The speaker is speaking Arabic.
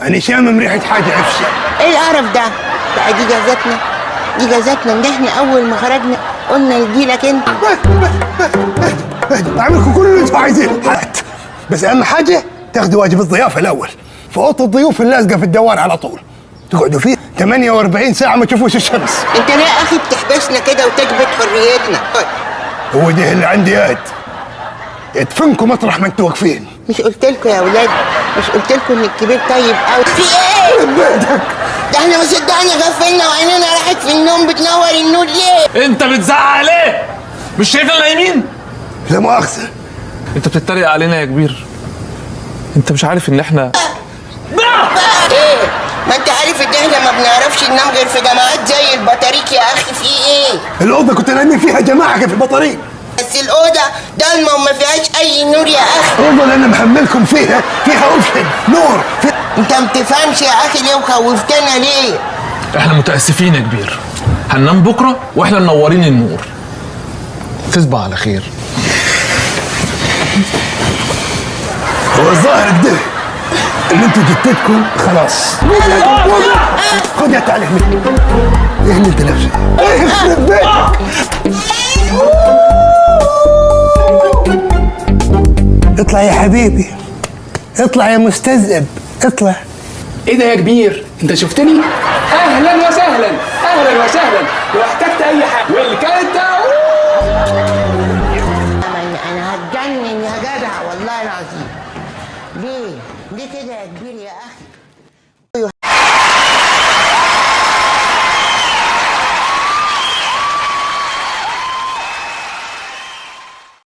انا شامم ريحه حاجه عفشه. ايه القرف ده؟ بقى دي جازتنا ان احنا اول ما خرجنا قلنا نجيلك انت. اعملكم كل اللي انتوا عايزينه بس اهم حاجه تاخدوا واجب الضيافه الاول في اوضه الضيوف اللازقه في الدوار على طول، تقعدوا فيه 48 ساعه ما تشوفوش الشمس. انت ليه يا اخي بتحبسنا كده وتكبت حريتنا؟ هو ده اللي عندي يد ادفنكم مطرح ما انتوا واقفين. مش قلت لكم يا اولاد؟ مش قلت لكم ان الكبير طيب قوي؟ في ايه؟ بيتك ده احنا ما صدقنا غفلنا وعينينا راحت في النوم. بتنور النور ليه؟ انت بتزعق ليه؟ مش شايفنا نايمين؟ لا مؤاخذه. انت بتتريق علينا يا كبير. انت مش عارف ان احنا ايه؟ ما انت عارف ان احنا ما بنعرفش ننام غير في جماعات زي البطاريق يا اخي. في ايه؟ الاوضه كنت نايمين فيها جماعه في البطاريق، بس الاوضه ضلمه وما فيهاش اي نور يا اخي. الاوضه اللي انا محملكم فيها اوبشن نور انت ما بتفهمش يا اخي ليه وخوفتنا ليه؟ احنا متاسفين يا كبير. هننام بكره واحنا منورين النور. تصبح على خير. هو الظاهر كده ان انتوا جتتكم خلاص. خد يا تعليق مني. ايه اللي انت لابسه؟ ايه يخرب بيتك؟ اطلع يا حبيبي، اطلع يا مستذئب، اطلع. ايه ده يا كبير؟ انت شفتني؟ اهلا وسهلا، اهلا وسهلا. لو احتجت اي حاجه والكلت انا هتجنن يا جدع والله العظيم. ليه كده يا كبير يا اخي؟